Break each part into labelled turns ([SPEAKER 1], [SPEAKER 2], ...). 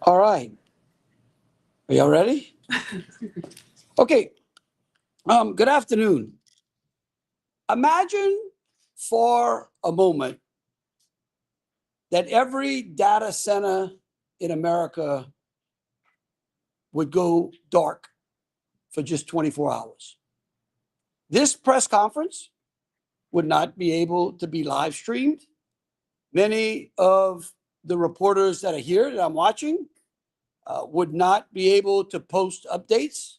[SPEAKER 1] All right. Are y'all ready? Okay. Good afternoon. Imagine for a moment that every data center in America would go dark for just 24 hours. This press conference would not be able to be live streamed. Many of the reporters that are here that I'm watching would not be able to post updates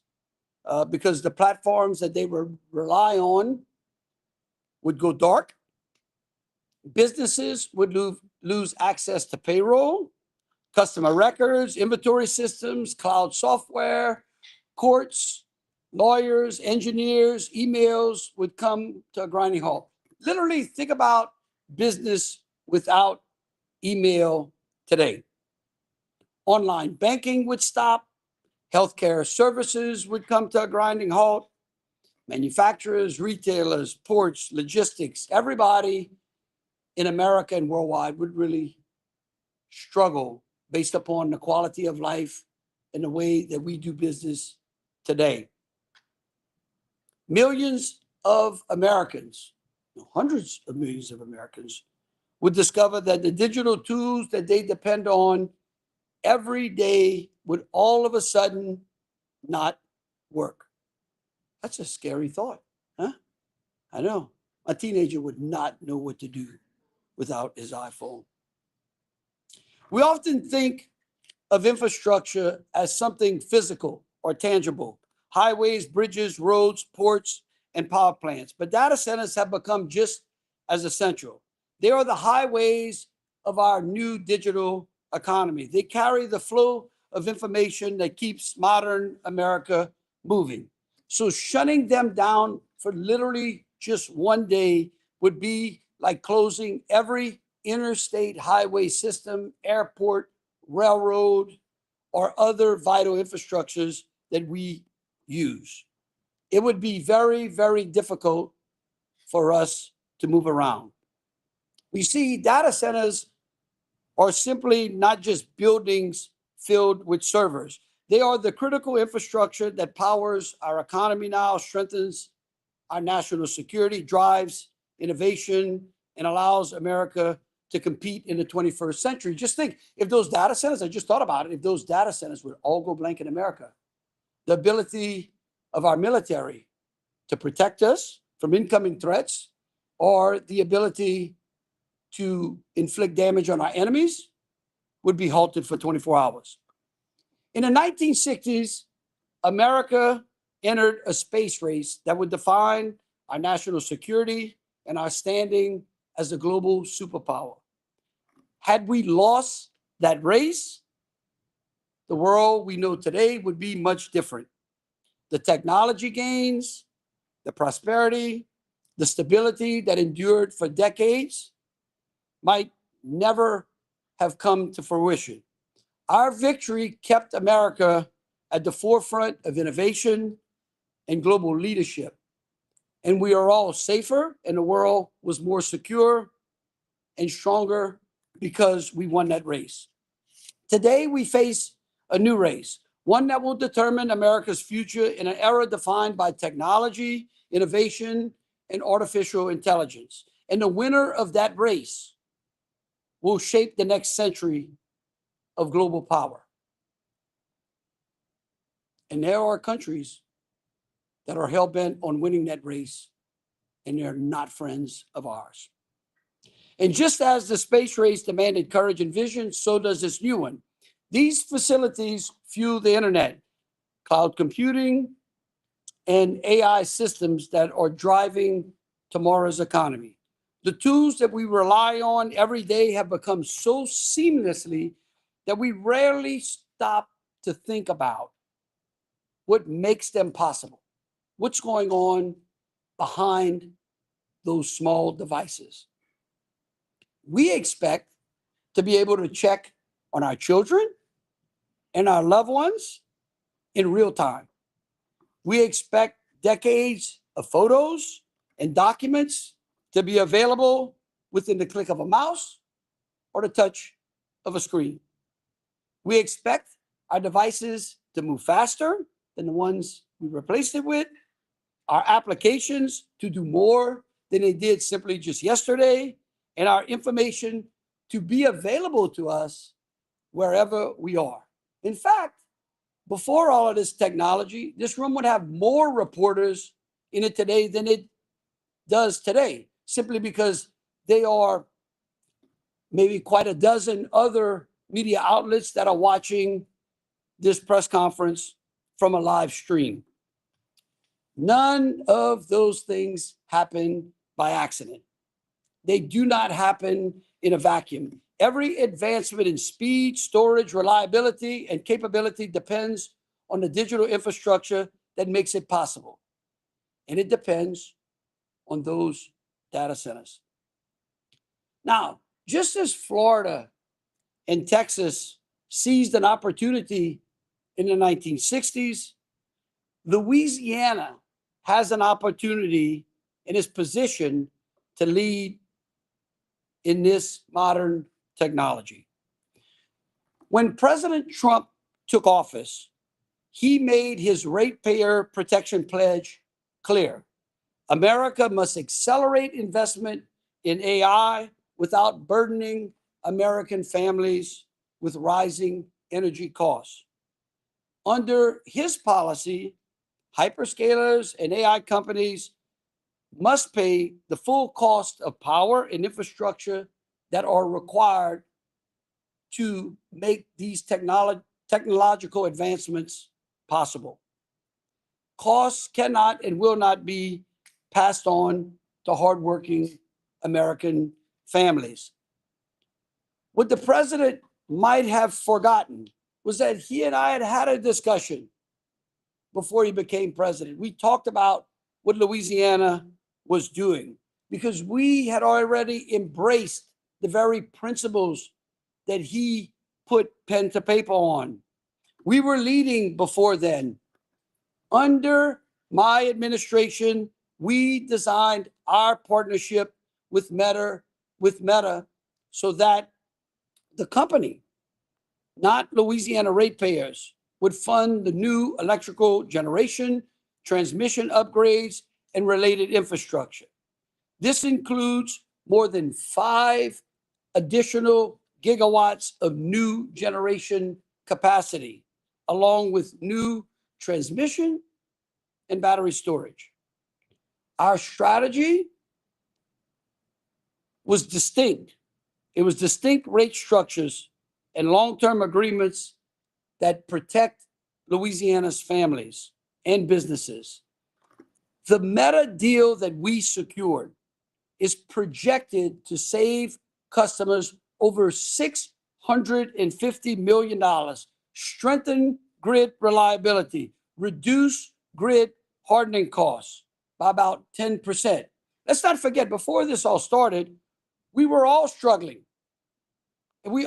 [SPEAKER 1] because the platforms that they rely on would go dark. Businesses would lose access to payroll, customer records, inventory systems, cloud software, courts, lawyers, engineers, emails would come to a grinding halt. Literally, think about business without email today. Online banking would stop, healthcare services would come to a grinding halt, manufacturers, retailers, ports, logistics, everybody in America and worldwide would really struggle based upon the quality of life and the way that we do business today. Millions of Americans, hundreds of millions of Americans, would discover that the digital tools that they depend on every day would all of a sudden not work. That's a scary thought, huh? I know. A teenager would not know what to do without his iPhone. We often think of infrastructure as something physical or tangible: highways, bridges, roads, ports, and power plants. But data centers have become just as essential. They are the highways of our new digital economy. They carry the flow of information that keeps modern America moving. So shutting them down for literally just one day would be like closing every interstate highway system, airport, railroad, or other vital infrastructures that we use. It would be very, very difficult for us to move around. We see data centers are simply not just buildings filled with servers. They are the critical infrastructure that powers our economy now, strengthens our national security, drives innovation, and allows America to compete in the 21st century. Just think, if those data centers, I just thought about it, if those data centers would all go blank in America, the ability of our military to protect us from incoming threats, or the ability to inflict damage on our enemies, would be halted for 24 hours. In the 1960s, America entered a space race that would define our national security and our standing as a global superpower. Had we lost that race, the world we know today would be much different. The technology gains, the prosperity, the stability that endured for decades might never have come to fruition. Our victory kept America at the forefront of innovation and global leadership. And we are all safer, and the world was more secure and stronger because we won that race. Today, we face a new race, one that will determine America's future in an era defined by technology, innovation, and artificial intelligence. And the winner of that race will shape the next century of global power. And there are countries that are hell-bent on winning that race, and they're not friends of ours. And just as the space race demanded courage and vision, so does this new one. These facilities fuel the internet, cloud computing, and AI systems that are driving tomorrow's economy. The tools that we rely on every day have become so seamlessly that we rarely stop to think about what makes them possible, what's going on behind those small devices. We expect to be able to check on our children and our loved ones in real time. We expect decades of photos and documents to be available within the click of a mouse or the touch of a screen. We expect our devices to move faster than the ones we replaced it with, our applications to do more than they did simply just yesterday, and our information to be available to us wherever we are. In fact, before all of this technology, this room would have more reporters in it today than it does today, simply because they are maybe quite a dozen other media outlets that are watching this press conference from a live stream. None of those things happen by accident. They do not happen in a vacuum. Every advancement in speed, storage, reliability, and capability depends on the digital infrastructure that makes it possible. And it depends on those data centers. Now, just as Florida and Texas seized an opportunity in the 1960s, Louisiana has an opportunity and is positioned to lead in this modern technology. When President Trump took office, he made his ratepayer protection pledge clear. America must accelerate investment in AI without burdening American families with rising energy costs. Under his policy, hyperscalers and AI companies must pay the full cost of power and infrastructure that are required to make these technological advancements possible. Costs cannot and will not be passed on to hardworking American families. What the president might have forgotten was that he and I had a discussion before he became president. We talked about what Louisiana was doing because we had already embraced the very principles that he put pen to paper on. We were leading before then. Under my administration, we designed our partnership with Meta so that the company, not Louisiana ratepayers, would fund the new electrical generation, transmission upgrades, and related infrastructure. This includes more than 5 additional gigawatts of new generation capacity, along with new transmission and battery storage. Our strategy was distinct. It was distinct rate structures and long-term agreements that protect Louisiana's families and businesses. The Meta deal that we secured is projected to save customers over $650 million, strengthen grid reliability, reduce grid hardening costs by about 10%. Let's not forget, before this all started, we were all struggling. And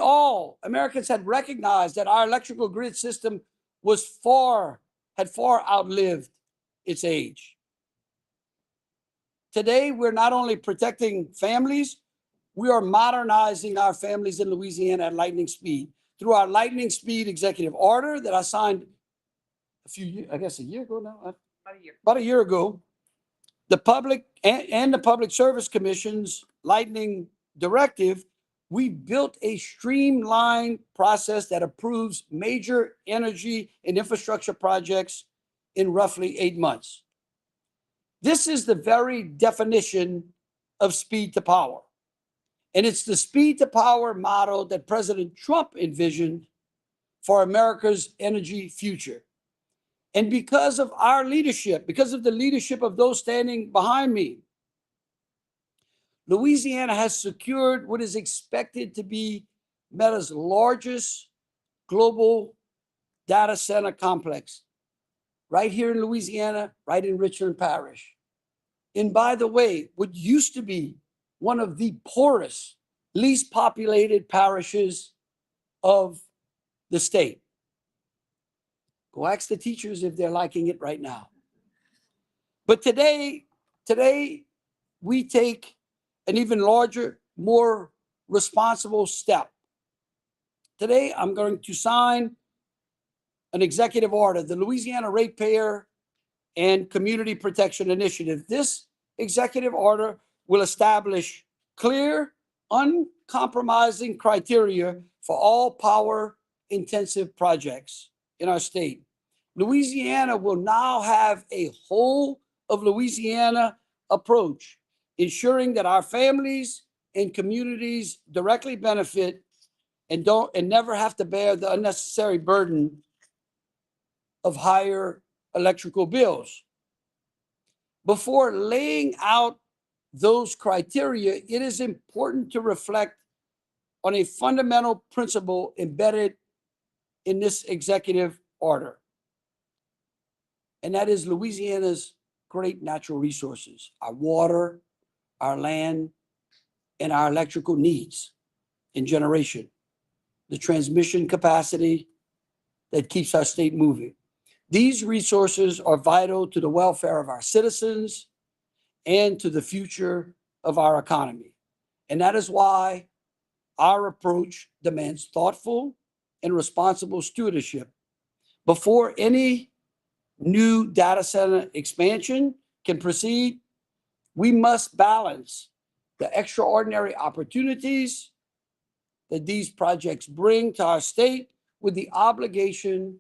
[SPEAKER 1] Americans had recognized that our electrical grid system had far outlived its age. Today, we're not only protecting families, we are modernizing our families in Louisiana at lightning speed. Through our lightning speed executive order that I signed a year ago now? About a year ago, the public and the Public Service Commission's lightning directive, we built a streamlined process that approves major energy and infrastructure projects in roughly 8 months. This is the very definition of speed to power. And it's the speed to power model that President Trump envisioned for America's energy future. And because of our leadership, because of the leadership of those standing behind me, Louisiana has secured what is expected to be Meta's largest global data center complex, right here in Louisiana, right in Richland Parish. And by the way, what used to be one of the poorest, least populated parishes of the state. Go ask the teachers if they're liking it right now. But today we take an even larger, more responsible step today I'm going to sign an executive order, the Louisiana Ratepayer and Community Protection Initiative. This executive order will establish clear, uncompromising criteria for all power-intensive projects in our state. Louisiana will now have a whole of Louisiana approach, ensuring that our families and communities directly benefit and never have to bear the unnecessary burden of higher electrical bills. Before laying out those criteria, it is important to reflect on a fundamental principle embedded in this executive order, and that is Louisiana's great natural resources, our water, our land, and our electrical needs in generation, the transmission capacity that keeps our state moving. These resources are vital to the welfare of our citizens and to the future of our economy. And that is why our approach demands thoughtful and responsible stewardship. Before any new data center expansion can proceed, we must balance the extraordinary opportunities that these projects bring to our state with the obligation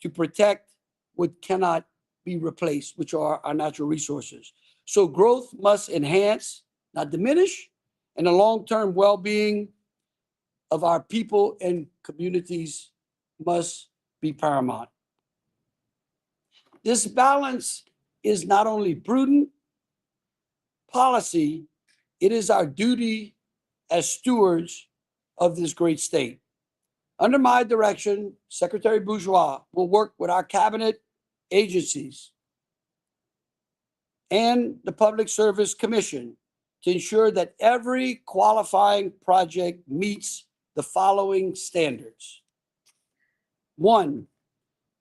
[SPEAKER 1] to protect what cannot be replaced, which are our natural resources. So growth must enhance, not diminish, and the long-term well-being of our people and communities must be paramount. This balance is not only prudent policy, it is our duty as stewards of this great state. Under my direction, Secretary Bourgeois will work with our cabinet agencies and the Public Service Commission to ensure that every qualifying project meets the following standards. 1,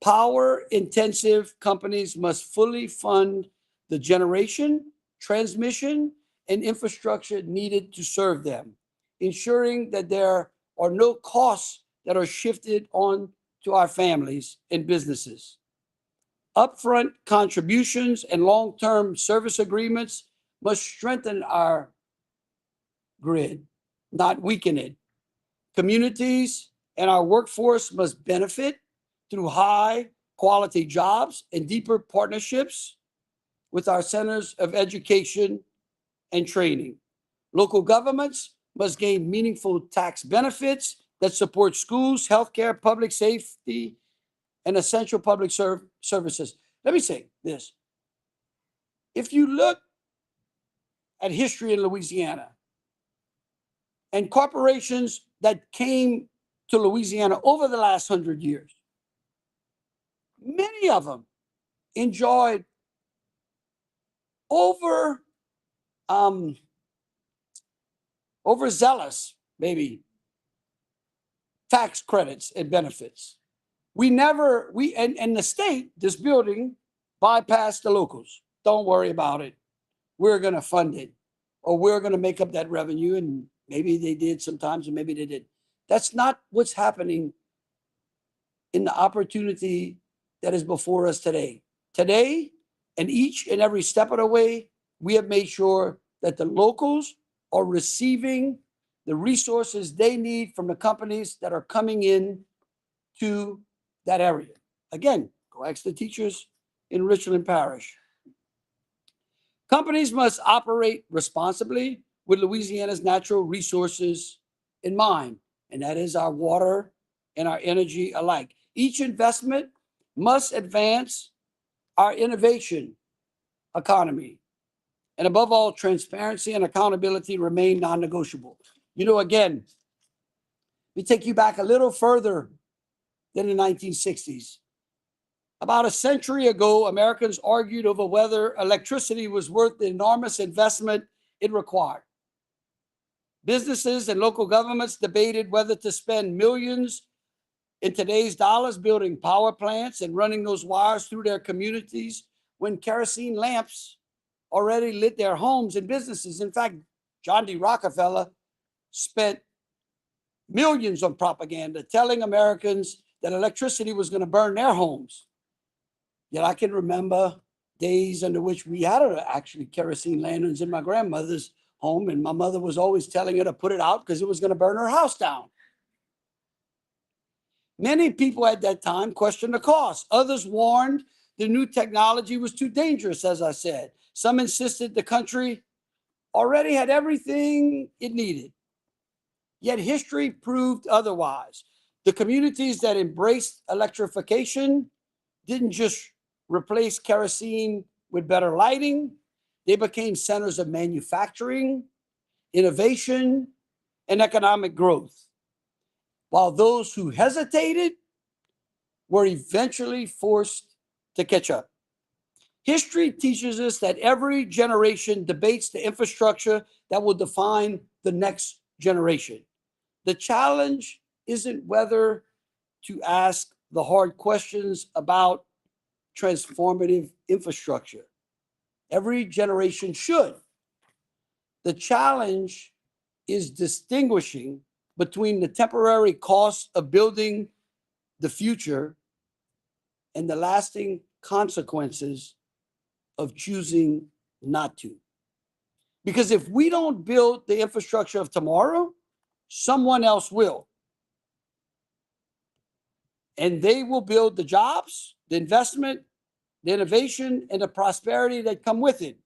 [SPEAKER 1] power-intensive companies must fully fund the generation, transmission, and infrastructure needed to serve them, ensuring that there are no costs that are shifted on to our families and businesses. Upfront contributions and long-term service agreements must strengthen our grid, not weaken it. Communities and our workforce must benefit through high-quality jobs and deeper partnerships with our centers of education and training. Local governments must gain meaningful tax benefits that support schools, healthcare, public safety, and essential public services. Let me say this. If you look at history in Louisiana and corporations that came to Louisiana over the last 100 years, many of them enjoyed overzealous, maybe, tax credits and benefits. And the state, this building, bypassed the locals. Don't worry about it. We're going to fund it, or we're going to make up that revenue. And maybe they did sometimes, and maybe they did. That's not what's happening in the opportunity that is before us today. Today, and each and every step of the way, we have made sure that the locals are receiving the resources they need from the companies that are coming in to that area. Again, go ask the teachers in Richland Parish. Companies must operate responsibly with Louisiana's natural resources in mind, and that is our water and our energy alike. Each investment must advance our innovation economy. And above all, transparency and accountability remain non-negotiable. Again, we take you back a little further than the 1960s. About a century ago, Americans argued over whether electricity was worth the enormous investment it required. Businesses and local governments debated whether to spend millions in today's dollars building power plants and running those wires through their communities when kerosene lamps already lit their homes and businesses. In fact, John D. Rockefeller spent millions on propaganda telling Americans that electricity was going to burn their homes. Yet I can remember days under which we had actually kerosene lanterns in my grandmother's home, and my mother was always telling her to put it out because it was going to burn her house down. Many people at that time questioned the cost. Others warned the new technology was too dangerous, as I said. Some insisted the country already had everything it needed. Yet history proved otherwise. The communities that embraced electrification didn't just replace kerosene with better lighting. They became centers of manufacturing, innovation, and economic growth. While those who hesitated were eventually forced to catch up. History teaches us that every generation debates the infrastructure that will define the next generation. The challenge isn't whether to ask the hard questions about transformative infrastructure. Every generation should. The challenge is distinguishing between the temporary cost of building the future and the lasting consequences of choosing not to. Because if we don't build the infrastructure of tomorrow, someone else will. And they will build the jobs, the investment, the innovation, and the prosperity that come with it.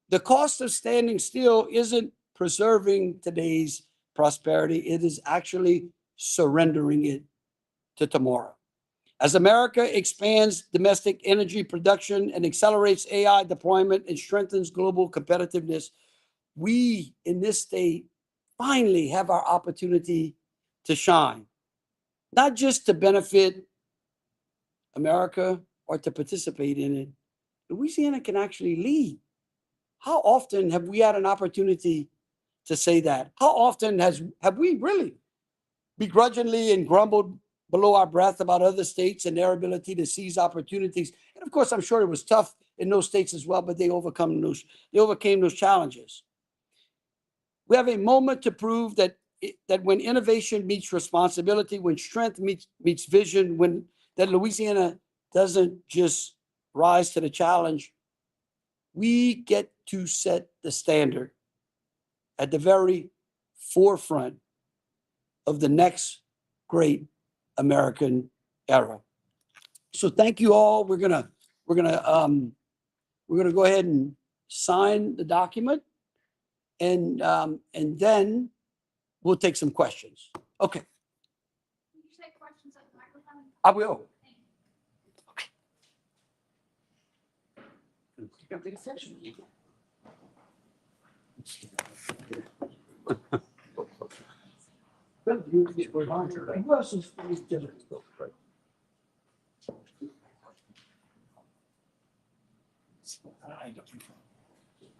[SPEAKER 1] The cost of standing still isn't preserving today's prosperity, it is actually surrendering it to tomorrow. As America expands domestic energy production and accelerates AI deployment and strengthens global competitiveness, we in this state finally have our opportunity to shine, not just to benefit America or to participate in it. Louisiana can actually lead. How often have we had an opportunity to say that? How often have we really begrudgingly and grumbled below our breath about other states and their ability to seize opportunities? And of course, I'm sure it was tough in those states as well, but they overcame those challenges. We have a moment to prove that when innovation meets responsibility, when strength meets vision, when that Louisiana doesn't just rise to the challenge, we get to set the standard at the very forefront of the next great American era. So thank you all. We're gonna go ahead and sign the document, and then we'll take some questions. Okay.
[SPEAKER 2] Can you take questions at the microphone?
[SPEAKER 1] I will. Okay. Who else is different?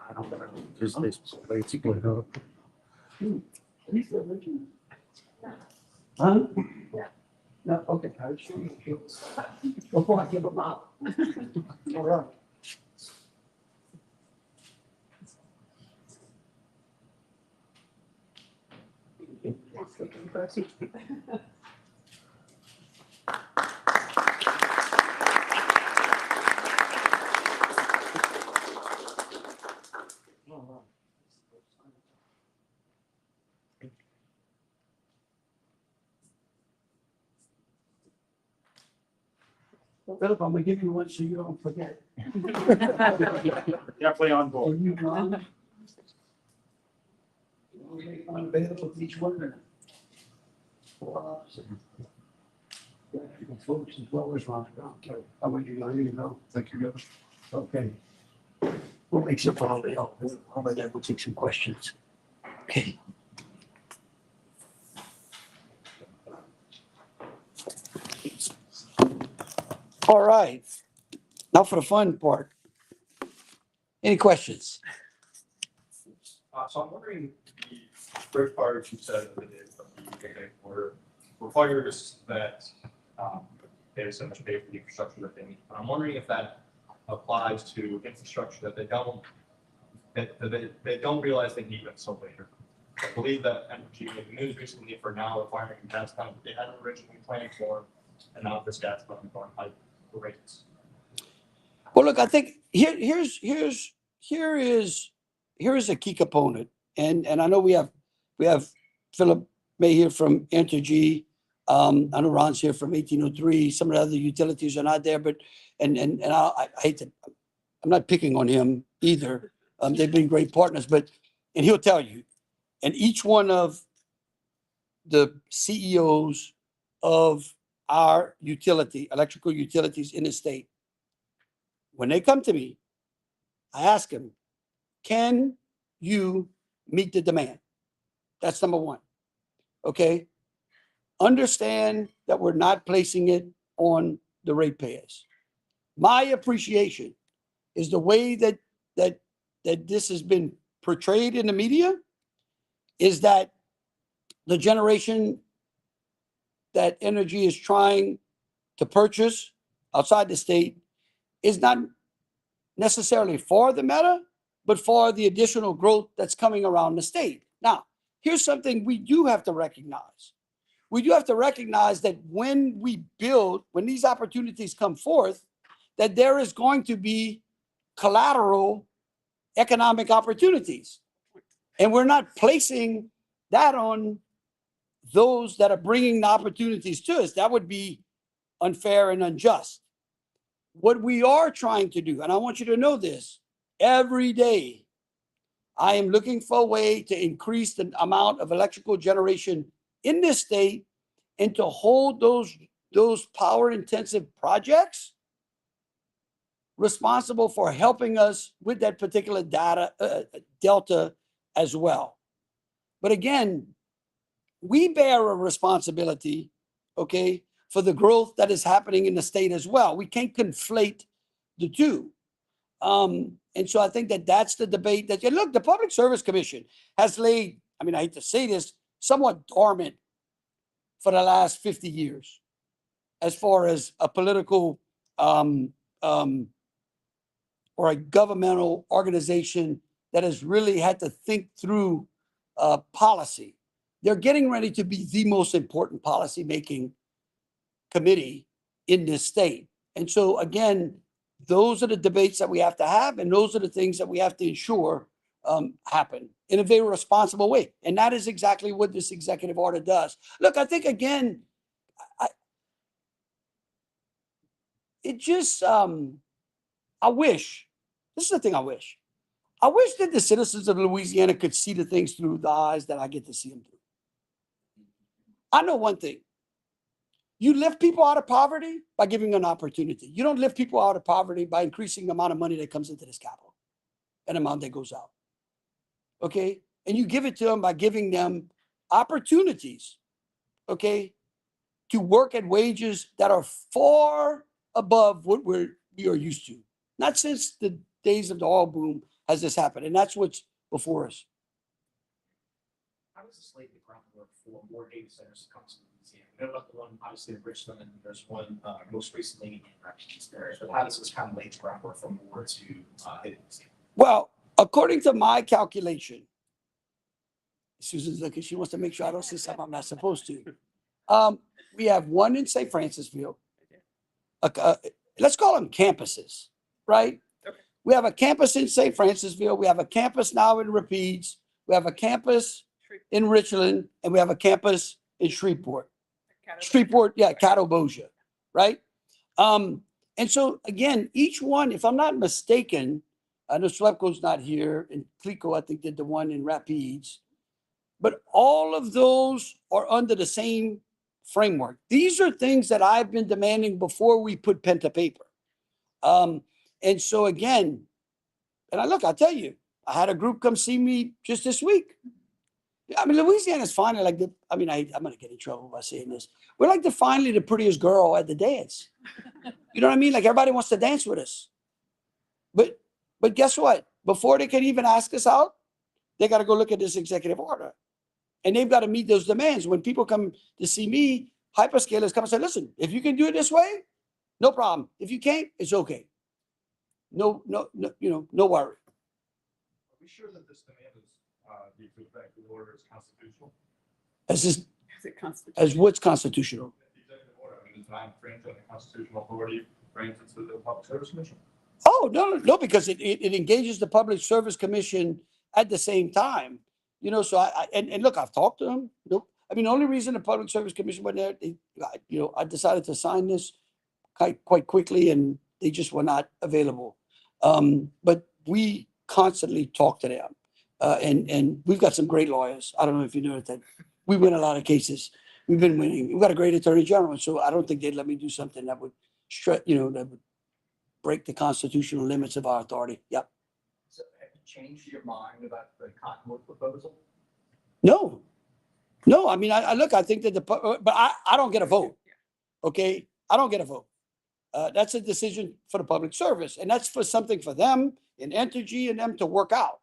[SPEAKER 3] I don't know. Just this basically.
[SPEAKER 1] Huh? No, okay. I'll show you. Before I give them out. All right. Philip, I'm gonna give you one so you don't forget.
[SPEAKER 3] Definitely on board.
[SPEAKER 1] And you, Ron? We'll make one available to each one of them. Folks as well as Ron. Okay. How about you, you know?
[SPEAKER 3] Thank you, guys.
[SPEAKER 1] Okay. We'll make some follow up. I'll let that, we'll take some questions. Okay. All right. Now for the fun part. Any questions?
[SPEAKER 4] So I'm wondering, the Ratepayers you said that they were requires that they have so much pay for the infrastructure that they need. And I'm wondering if that applies to infrastructure that they don't realize they need until later. I believe that energy made the news recently for now requiring gas pump they hadn't originally planned for, and now this gas pump going high rates.
[SPEAKER 1] Well, look, I think here is a key component, and I know we have Philip May here from Entergy. I know Ron's here from 1803. Some of the other utilities are not there, but I hate to, I'm not picking on him either. They've been great partners, and he'll tell you, and each one of the CEOs of our electrical utilities in the state, when they come to me, I ask them, can you meet the demand? That's number one. Okay. Understand that we're not placing it on the ratepayers. My appreciation is the way that this has been portrayed in the media is that the generation that energy is trying to purchase outside the state is not necessarily for the meta, but for the additional growth that's coming around the state. Now, here's something we do have to recognize. We do have to recognize that when we build, when these opportunities come forth, that there is going to be collateral economic opportunities. And we're not placing that on those that are bringing the opportunities to us. That would be unfair and unjust. What we are trying to do, and I want you to know this, every day, I am looking for a way to increase the amount of electrical generation in this state and to hold those power intensive projects responsible for helping us with that particular delta as well. But again, we bear a responsibility, okay, for the growth that is happening in the state as well. We can't conflate the two. And so I think that that's the debate that, look, the Public Service Commission has laid, I mean, I hate to say this, somewhat dormant for the last 50 years as far as a political or a governmental organization that has really had to think through policy. They're getting ready to be the most important policy-making committee in this state. And so again, those are the debates that we have to have, and those are the things that we have to ensure happen in a very responsible way. And that is exactly what this executive order does. Look, I think again, I wish, this is the thing I wish that the citizens of Louisiana could see the things through the eyes that I get to see them through. I know one thing. You lift people out of poverty by giving them an opportunity. You don't lift people out of poverty by increasing the amount of money that comes into this capital and the amount that goes out. Okay? And you give it to them by giving them opportunities, okay, to work at wages that are far above what we are used to. Not since the days of the oil boom has this happened. And that's what's before us.
[SPEAKER 3] How does this lay the groundwork for more data centers to come to Louisiana? We know about the one obviously in Richmond, and there's one most recently in Rapides there. But how does this kind of lay the groundwork for more to hit Louisiana?
[SPEAKER 1] Well, according to my calculation, Susan's looking, she wants to make sure I don't say something I'm not supposed to. We have one in St. Francisville. Let's call them campuses, right?
[SPEAKER 5] Okay.
[SPEAKER 1] We have a campus in St. Francisville. We have a campus now in Rapides. We have a campus in Richland, and we have a campus in Shreveport. Catawba, right? And so again, each one, if I'm not mistaken, I know Slepko's not here, and Clico, I think, did the one in Rapides, but all of those are under the same framework. These are things that I've been demanding before we put pen to paper. And so again, and I'll tell you, I had a group come see me just this week. I mean, Louisiana's finally like I'm going to get in trouble by saying this. We're like finally the prettiest girl at the dance. You know what I mean? Like everybody wants to dance with us. But guess what? Before they can even ask us out, they got to go look at this executive order. And they've got to meet those demands. When people come to see me, hyperscalers come and say, listen, if you can do it this way, no problem. If you can't, it's okay. No worry.
[SPEAKER 4] Are we sure that this demand is the executive order is constitutional?
[SPEAKER 1] As this,
[SPEAKER 5] Is it constitutional?
[SPEAKER 1] as what's constitutional?
[SPEAKER 4] The executive order, I mean, it's not infringed on the constitutional authority granted to the Public Service Commission?
[SPEAKER 1] Oh, no, because it engages the Public Service Commission at the same time. You know, so and look, I've talked to them. Nope. I mean, the only reason the Public Service Commission went there, I decided to sign this quite quickly and they just were not available. But we constantly talk to them. And we've got some great lawyers. I don't know if you know that we win a lot of cases. We've been winning. We've got a great attorney general. So I don't think they'd let me do something that would that would break the constitutional limits of our authority. Yep.
[SPEAKER 6] So have you changed your mind about the Cottonwood proposal?
[SPEAKER 1] No. I mean, I look, I think that but I don't get a vote. Okay. I don't get a vote. That's a decision for the public service, and that's for something for them in Entergy and them to work out.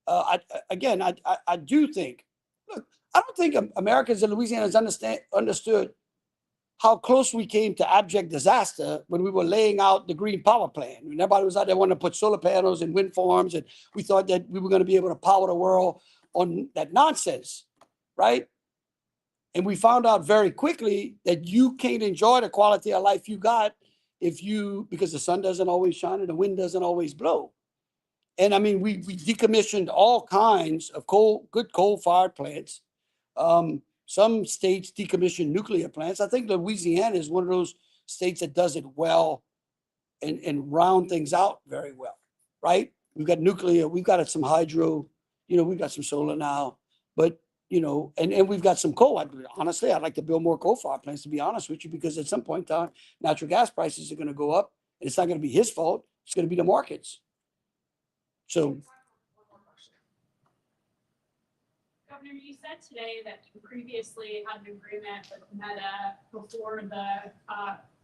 [SPEAKER 1] I do think, look, I don't think Americans in Louisiana understood how close we came to abject disaster when we were laying out the green power plan. And everybody was out there wanting to put solar panels and wind farms, and we thought that we were going to be able to power the world on that nonsense, right? And we found out very quickly that you can't enjoy the quality of life you got because the sun doesn't always shine and the wind doesn't always blow. And I mean, we decommissioned all kinds of good coal-fired plants. Some states decommission nuclear plants. I think Louisiana is one of those states that does it well and round things out very well, right? We've got nuclear, we've got some hydro, we've got some solar now, but, and we've got some coal. Honestly, I'd like to build more coal-fired plants, to be honest with you, because at some point in time, natural gas prices are going to go up, and it's not going to be his fault. It's going to be the markets. So,
[SPEAKER 2] Governor, you said today that you previously had an agreement with Meta before the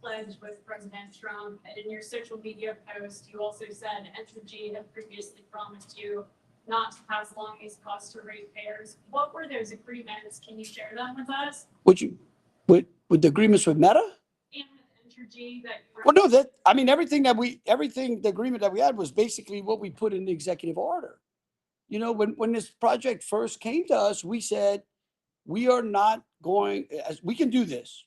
[SPEAKER 2] pledge with President Trump. And in your social media post, you also said Entergy had previously promised you not to pass along these costs to ratepayers. What were those agreements? Can you share them with us?
[SPEAKER 1] with the agreements with Meta?
[SPEAKER 2] And with Entergy that you were.
[SPEAKER 1] Well, no, everything the agreement that we had was basically what we put in the executive order. When this project first came to us, we said, we are not going, we can do this.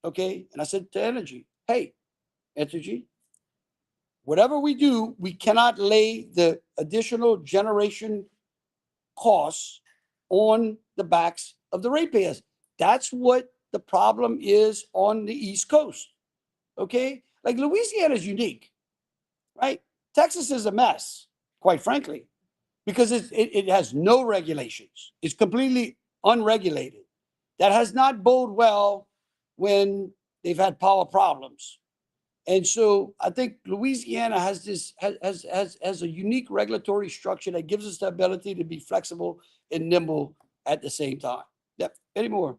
[SPEAKER 1] Okay. And I said to Entergy, hey, Entergy, whatever we do, we cannot lay the additional generation costs on the backs of the ratepayers. That's what the problem is on the East Coast. Okay. Like Louisiana is unique, right? Texas is a mess, quite frankly, because it has no regulations. It's completely unregulated. That has not bode well when they've had power problems. And so I think Louisiana has a unique regulatory structure that gives us the ability to be flexible and nimble at the same time. Yep. Any more?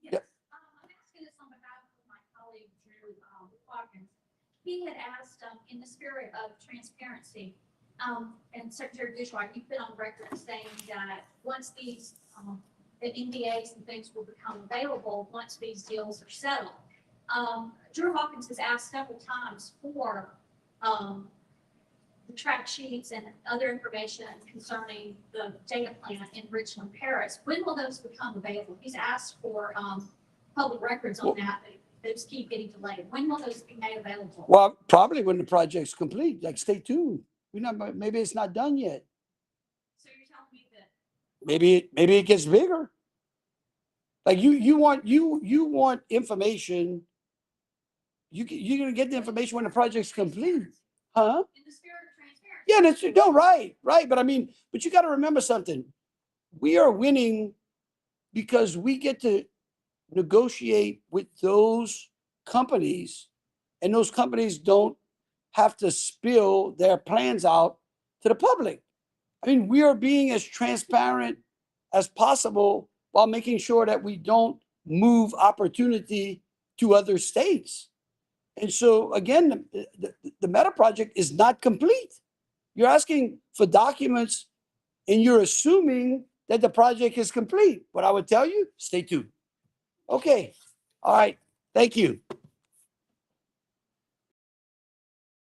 [SPEAKER 2] Yes.
[SPEAKER 1] Yep.
[SPEAKER 2] I'm asking this on behalf of my colleague, Drew Watkins. He had asked, in the spirit of transparency, and Secretary Dishwater, you've been on record saying that once these the NDAs and things will become available, once these deals are settled. Drew Hawkins has asked several times for the track sheets and other information concerning the data plant in Richland Parish. When will those become available? He's asked for public records on that. Those keep getting delayed. When will those be made available?
[SPEAKER 1] Well, probably when the project's complete. Like, stay tuned. Maybe it's not done yet.
[SPEAKER 2] So you're telling me that
[SPEAKER 1] Maybe it gets bigger. Like you want information. You're gonna get the information when the project's complete, huh?
[SPEAKER 2] in the spirit of transparency.
[SPEAKER 1] Yeah, right. But you got to remember something. We are winning because we get to negotiate with those companies, and those companies don't have to spill their plans out to the public. We are being as transparent as possible while making sure that we don't move opportunity to other states. And so again, the Meta project is not complete. You're asking for documents and you're assuming that the project is complete. What I would tell you, stay tuned. Okay. All right. Thank you.